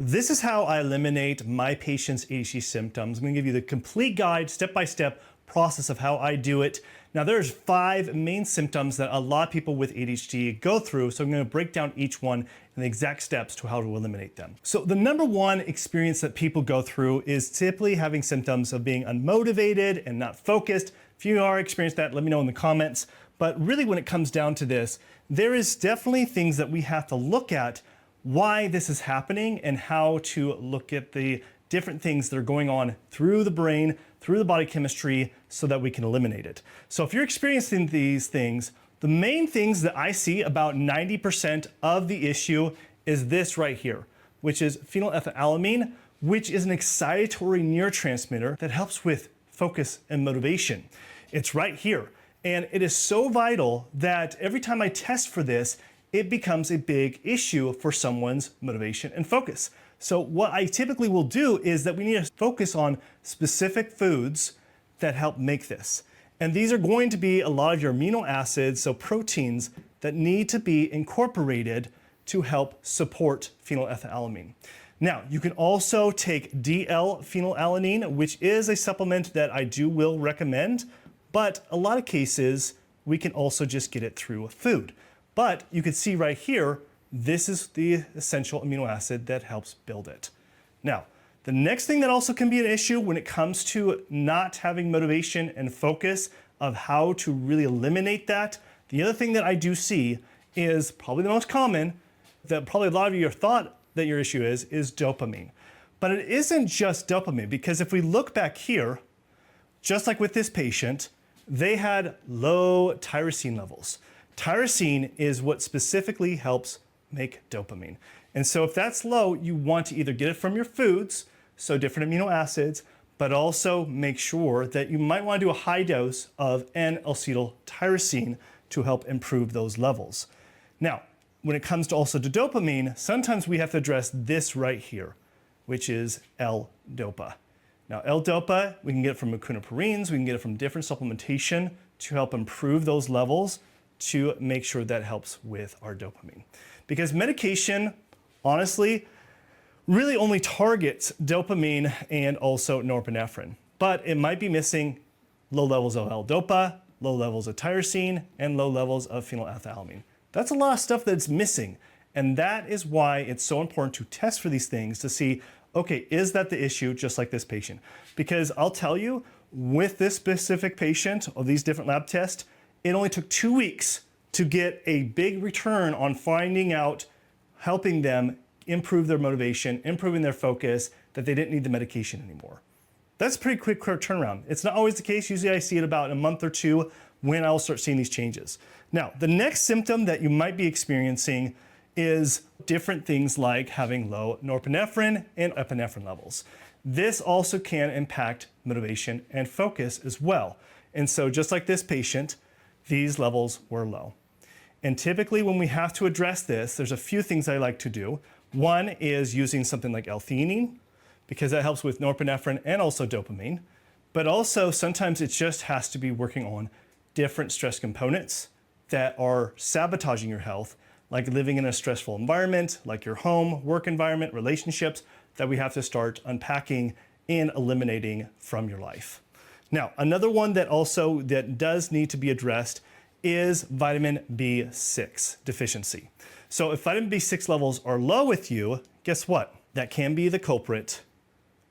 This is how I eliminate my patient's ADHD symptoms. I'm going to give you the complete guide, step-by-step process of how I do it. Now there's 5 main symptoms that a lot of people with ADHD go through, so I'm going to break down each one and the exact steps to how to eliminate them. So the number one experience that people go through is typically having symptoms of being unmotivated and not focused. If you are experiencing that, let me know in the comments. But really when it comes down to this, there is definitely things that we have to look at why this is happening and how to look at the different things that are going on through the brain, through the body chemistry, so that we can eliminate it. So if you're experiencing these things, the main things that I see, about 90% of the issue, is this right here, which is phenylethylamine, which is an excitatory neurotransmitter that helps with focus and motivation. It's right here. And it is so vital that every time I test for this, it becomes a big issue for someone's motivation and focus. So what I typically will do is that we need to focus on specific foods that help make this. And these are going to be a lot of your amino acids, so proteins that need to be incorporated to help support phenylethylamine. Now, you can also take DL-phenylalanine, which is a supplement that I will recommend, but a lot of cases, we can also just get it through food. But you can see right here, this is the essential amino acid that helps build it. Now, the next thing that also can be an issue when it comes to not having motivation and focus of how to really eliminate that, the other thing that I do see is probably the most common, that probably a lot of you thought that your issue is dopamine. But it isn't just dopamine, because if we look back here, just like with this patient, they had low tyrosine levels. Tyrosine is what specifically helps make dopamine. And so if that's low, you want to either get it from your foods, so different amino acids, but also make sure that you might want to do a high dose of N-acetyltyrosine to help improve those levels. Now, when it comes to also to dopamine, sometimes we have to address this right here, which is L-dopa. Now, L-dopa, we can get it from echinopurines, we can get it from different supplementation to help improve those levels, to make sure that helps with our dopamine. Because medication, honestly, really only targets dopamine and also norepinephrine. But it might be missing low levels of L-dopa, low levels of tyrosine, and low levels of phenylethylamine. That's a lot of stuff that's missing. And that is why it's so important to test for these things to see, okay, is that the issue, just like this patient? Because I'll tell you, with this specific patient, or these different lab tests, it only took 2 weeks to get a big return on finding out, helping them improve their motivation, improving their focus, that they didn't need the medication anymore. That's a pretty quick turnaround. It's not always the case. Usually I see it about a month or 2 when I'll start seeing these changes. Now, the next symptom that you might be experiencing is different things like having low norepinephrine and epinephrine levels. This also can impact motivation and focus as well. And so just like this patient, these levels were low. And typically when we have to address this, there's a few things I like to do. One is using something like L-theanine, because that helps with norepinephrine and also dopamine. But also sometimes it just has to be working on different stress components that are sabotaging your health, like living in a stressful environment, like your home, work environment, relationships, that we have to start unpacking and eliminating from your life. Now, another one that does need to be addressed is vitamin B6 deficiency. So if vitamin B6 levels are low with you, guess what? That can be the culprit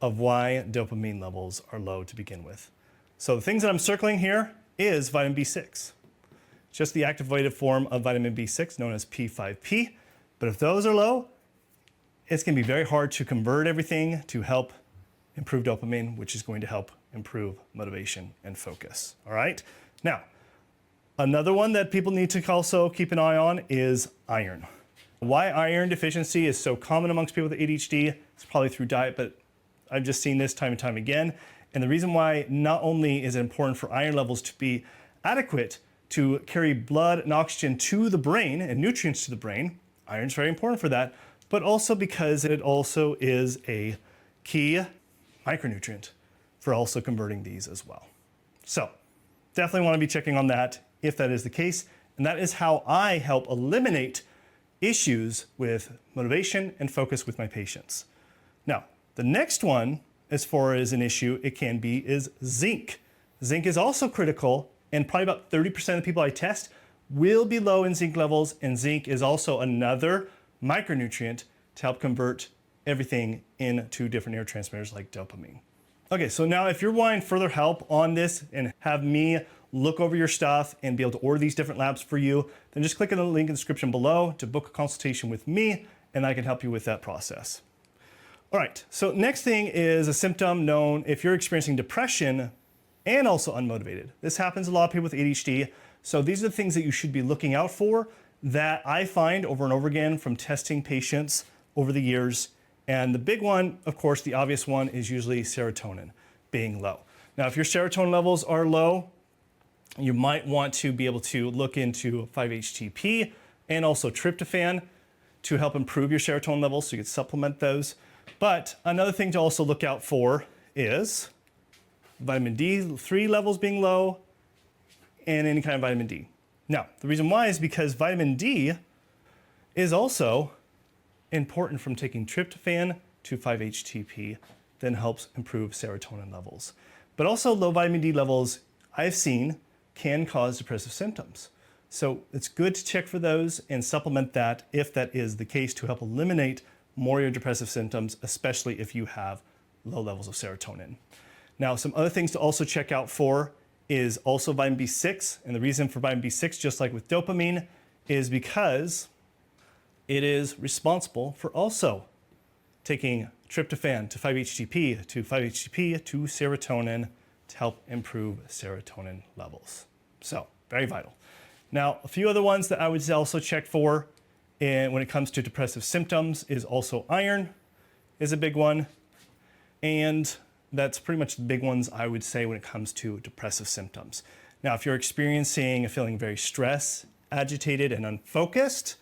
of why dopamine levels are low to begin with. So the things that I'm circling here is vitamin B6. Just the activated form of vitamin B6 known as P5P. But if those are low, it's going to be very hard to convert everything to help improve dopamine, which is going to help improve motivation and focus. All right? Now, another one that people need to also keep an eye on is iron. Why iron deficiency is so common amongst people with ADHD, it's probably through diet, but I've just seen this time and time again. And the reason why not only is it important for iron levels to be adequate to carry blood and oxygen to the brain and nutrients to the brain, iron's very important for that, but also because it also is a key micronutrient for also converting these as well. So definitely want to be checking on that if that is the case. And that is how I help eliminate issues with motivation and focus with my patients. Now, the next one, as far as an issue it can be, is zinc. Zinc is also critical, and probably about 30% of the people I test will be low in zinc levels, and zinc is also another micronutrient to help convert everything into different neurotransmitters like dopamine. Okay, so now if you're wanting further help on this and have me look over your stuff and be able to order these different labs for you, then just click on the link in the description below to book a consultation with me, and I can help you with that process. All right, so next thing is a symptom known if you're experiencing depression and also unmotivated. This happens a lot of people with ADHD. So these are the things that you should be looking out for that I find over and over again from testing patients over the years. And the big one, of course, the obvious one is usually serotonin being low. Now, if your serotonin levels are low, you might want to be able to look into 5-HTP and also tryptophan to help improve your serotonin levels, so you can supplement those. But another thing to also look out for is vitamin D3 levels being low and any kind of vitamin D. Now, the reason why is because vitamin D is also important from taking tryptophan to 5-HTP, then helps improve serotonin levels. But also low vitamin D levels I've seen can cause depressive symptoms. So it's good to check for those and supplement that if that is the case to help eliminate more of your depressive symptoms, especially if you have low levels of serotonin. Now, some other things to also check out for is also vitamin B6. And the reason for vitamin B6, just like with dopamine, is because it is responsible for also taking tryptophan to 5-HTP, to 5-HTP, to serotonin to help improve serotonin levels. So, very vital. Now, a few other ones that I would also check for when it comes to depressive symptoms is also iron is a big one. And that's pretty much the big ones I would say when it comes to depressive symptoms. Now, if you're experiencing feeling very stressed, agitated, and unfocused,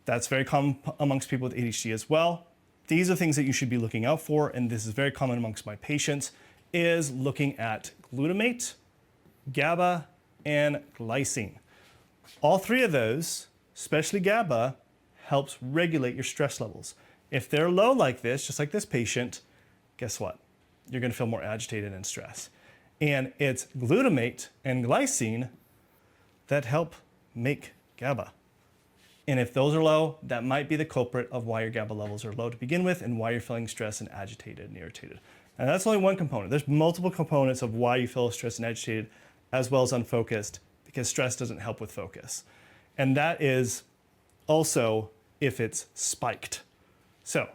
that's very common amongst people with ADHD as well. These are things that you should be looking out for, and this is very common amongst my patients, is looking at glutamate, GABA, and glycine. All three of those, especially GABA, helps regulate your stress levels. If they're low like this, just like this patient, guess what? You're going to feel more agitated and stressed. And it's glutamate and glycine that help make GABA. And if those are low, that might be the culprit of why your GABA levels are low to begin with and why you're feeling stressed and agitated and irritated. And that's only one component. There's multiple components of why you feel stressed and agitated as well as unfocused, because stress doesn't help with focus. And that is also if it's spiked. So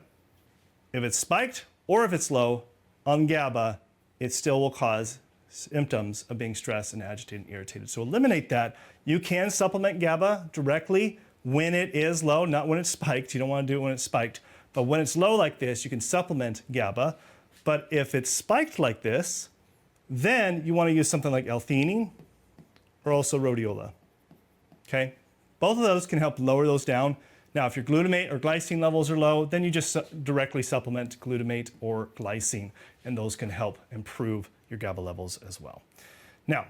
if it's spiked or if it's low on GABA, it still will cause symptoms of being stressed and agitated and irritated. So eliminate that. You can supplement GABA directly when it is low, not when it's spiked. You don't want to do it when it's spiked. But when it's low like this, you can supplement GABA. But if it's spiked like this, then you want to use something like L-theanine or also rhodiola. Okay? Both of those can help lower those down. Now, if your glutamate or glycine levels are low, then you just directly supplement glutamate or glycine, and those can help improve your GABA levels as well. Now,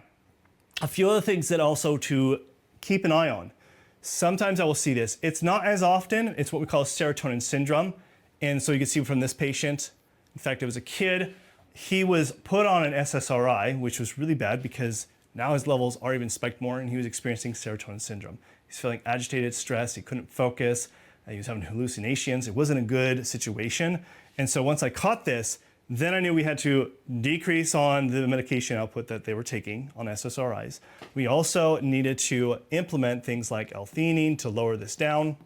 a few other things that also to keep an eye on. Sometimes I will see this. It's not as often. It's what we call serotonin syndrome. And so you can see from this patient, in fact, it was a kid. He was put on an SSRI, which was really bad because now his levels are even spiked more and he was experiencing serotonin syndrome. He's feeling agitated, stressed, he couldn't focus, he was having hallucinations. It wasn't a good situation. And so once I caught this, then I knew we had to decrease on the medication output that they were taking on SSRIs. We also needed to implement things like L-theanine to lower this down.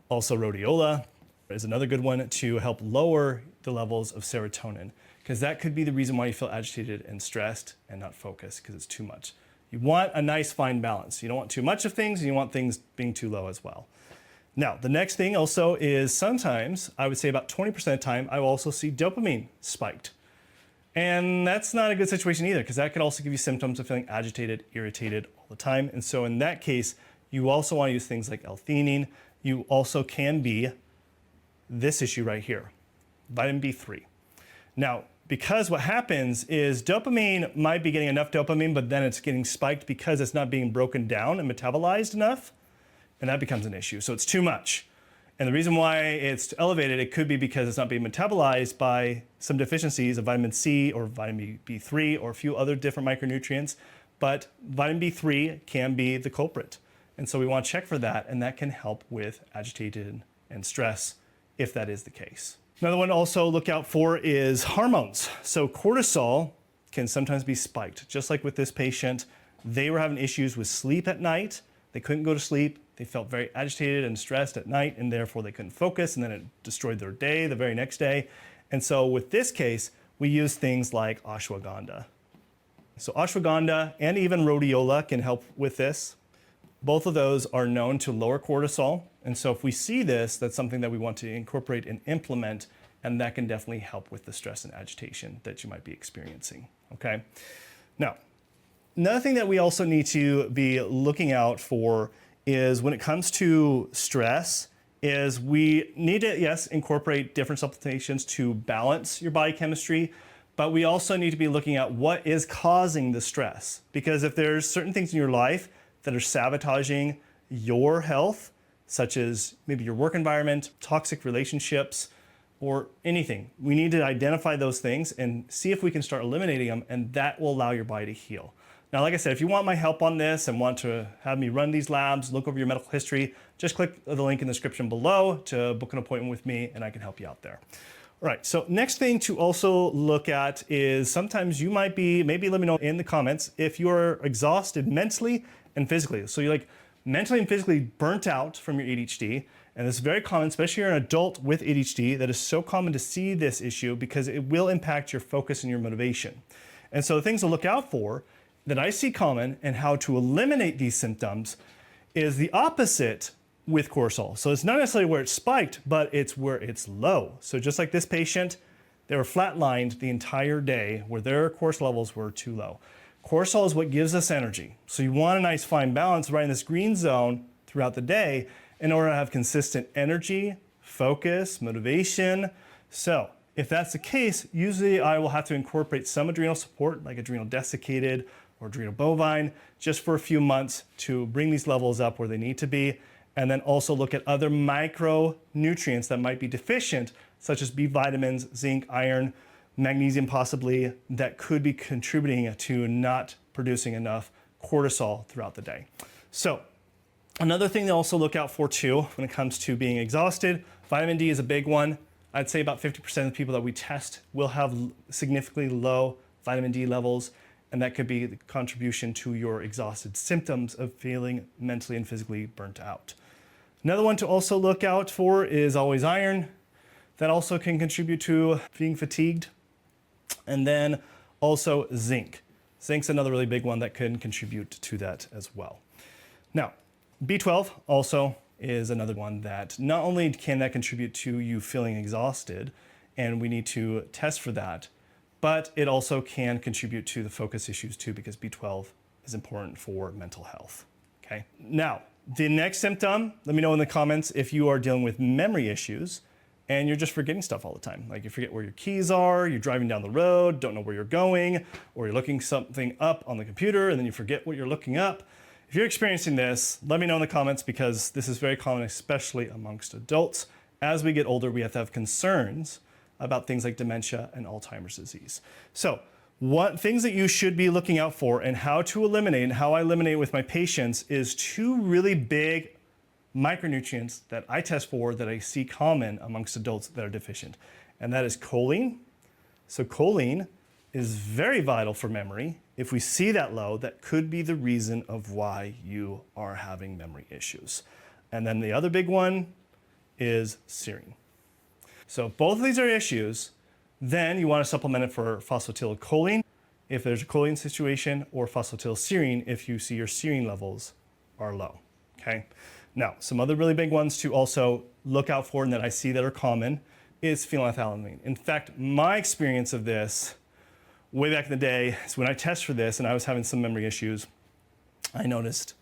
Also rhodiola is another good one to help lower the levels of serotonin, because that could be the reason why you feel agitated and stressed and not focused, because it's too much. You want a nice fine balance. You don't want too much of things and you want things being too low as well. Now, the next thing also is sometimes, I would say about 20% of the time, I will also see dopamine spiked. And that's not a good situation either, because that could also give you symptoms of feeling agitated, irritated all the time. And so in that case, you also want to use things like L-theanine. You also can be this issue right here, vitamin B3. Now, because what happens is dopamine might be getting enough dopamine, but then it's getting spiked because it's not being broken down and metabolized enough, and that becomes an issue. So it's too much. And the reason why it's elevated, it could be because it's not being metabolized by some deficiencies of vitamin C or vitamin B3 or a few other different micronutrients, but vitamin B3 can be the culprit. And so we want to check for that, and that can help with agitation and stress if that is the case. Another one to also look out for is hormones. So cortisol can sometimes be spiked. Just like with this patient, they were having issues with sleep at night. They couldn't go to sleep. They felt very agitated and stressed at night, and therefore they couldn't focus, and then it destroyed their day the very next day. And so with this case, we use things like ashwagandha. So ashwagandha and even rhodiola can help with this. Both of those are known to lower cortisol. And so if we see this, that's something that we want to incorporate and implement, and that can definitely help with the stress and agitation that you might be experiencing, okay? Now, another thing that we also need to be looking out for is when it comes to stress, is we need to, yes, incorporate different supplementations to balance your body chemistry, but we also need to be looking at what is causing the stress. Because if there's certain things in your life that are sabotaging your health, such as maybe your work environment, toxic relationships, or anything, we need to identify those things and see if we can start eliminating them, and that will allow your body to heal. Now, like I said, if you want my help on this and want to have me run these labs, look over your medical history, just click the link in the description below to book an appointment with me, and I can help you out there. All right, so next thing to also look at is sometimes you might be, maybe let me know in the comments, if you're exhausted mentally and physically. So you're like mentally and physically burnt out from your ADHD, and this is very common, especially if you're an adult with ADHD. That is so common to see this issue because it will impact your focus and your motivation. And so the things to look out for that I see common and how to eliminate these symptoms is the opposite with cortisol. So it's not necessarily where it's spiked, but it's where it's low. So just like this patient, they were flatlined the entire day where their cortisol levels were too low. Cortisol is what gives us energy. So you want a nice fine balance right in this green zone throughout the day in order to have consistent energy, focus, motivation. So if that's the case, usually I will have to incorporate some adrenal support like adrenal desiccated or adrenal bovine just for a few months to bring these levels up where they need to be. And then also look at other micronutrients that might be deficient, such as B vitamins, zinc, iron, magnesium possibly, that could be contributing to not producing enough cortisol throughout the day. So another thing to also look out for too when it comes to being exhausted, vitamin D is a big one. I'd say about 50% of the people that we test will have significantly low vitamin D levels, and that could be the contribution to your exhausted symptoms of feeling mentally and physically burnt out. Another one to also look out for is always iron. That also can contribute to being fatigued. And then also zinc. Zinc's another really big one that can contribute to that as well. Now, B12 also is another one that not only can that contribute to you feeling exhausted, and we need to test for that, but it also can contribute to the focus issues too, because B12 is important for mental health, okay? Now, the next symptom, let me know in the comments if you are dealing with memory issues and you're just forgetting stuff all the time. Like you forget where your keys are, you're driving down the road, don't know where you're going, or you're looking something up on the computer and then you forget what you're looking up. If you're experiencing this, let me know in the comments because this is very common, especially amongst adults. As we get older, we have to have concerns about things like dementia and Alzheimer's disease. So what things that you should be looking out for and how to eliminate, and how I eliminate with my patients, is two really big micronutrients that I test for that I see common amongst adults that are deficient. And that is choline. So choline is very vital for memory. If we see that low, that could be the reason of why you are having memory issues. And then the other big one is serine. So both of these are issues. Then you want to supplement it for phosphatidylcholine if there's a choline situation, or phosphatidylserine if you see your serine levels are low, okay? Now, some other really big ones to also look out for and that I see that are common is phenylethylamine. In fact, my experience of this way back in the day is when I test for this and I was having some memory issues, I noticed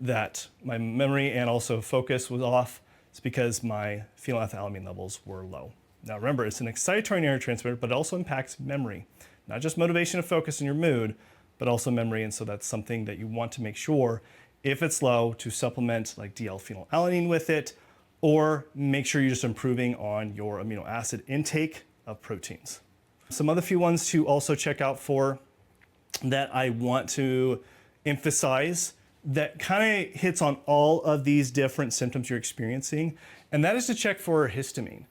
that my memory and also focus was off. It's because my phenylethylamine levels were low. Now remember, it's an excitatory neurotransmitter, but it also impacts memory. Not just motivation and focus and your mood, but also memory. And so that's something that you want to make sure, if it's low, to supplement like DL-phenylalanine with it, or make sure you're just improving on your amino acid intake of proteins. Some other few ones to also check out for that I want to emphasize that kind of hits on all of these different symptoms you're experiencing, and that is to check for histamine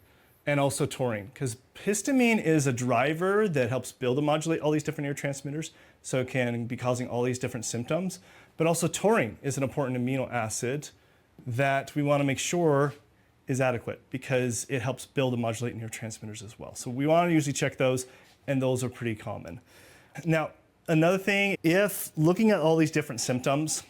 and also taurine, because histamine is a driver that helps build and modulate all these different neurotransmitters, so it can be causing all these different symptoms. But also taurine is an important amino acid that we want to make sure is adequate because it helps build and modulate neurotransmitters as well. So we want to usually check those, and those are pretty common. Now, another thing, if looking at all these different symptoms,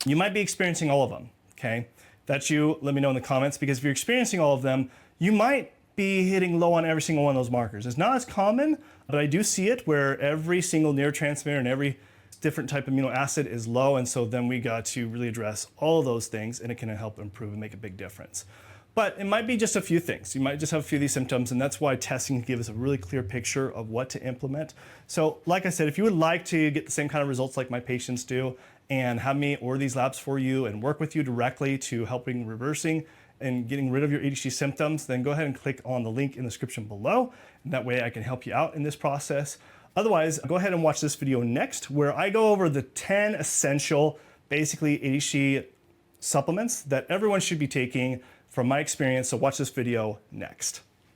you might be experiencing all of them, okay? That's you, let me know in the comments, because if you're experiencing all of them, you might be hitting low on every single one of those markers. It's not as common, but I do see it where every single neurotransmitter and every different type of amino acid is low, and so then we got to really address all of those things, and it can help improve and make a big difference. But it might be just a few things. You might just have a few of these symptoms, and that's why testing can give us a really clear picture of what to implement. So like I said, if you would like to get the same kind of results like my patients do and have me order these labs for you and work with you directly to helping reversing and getting rid of your ADHD symptoms, then go ahead and click on the link in the description below. And that way I can help you out in this process. Otherwise, go ahead and watch this video next, where I go over the 10 essential, basically ADHD supplements that everyone should be taking from my experience. So watch this video next.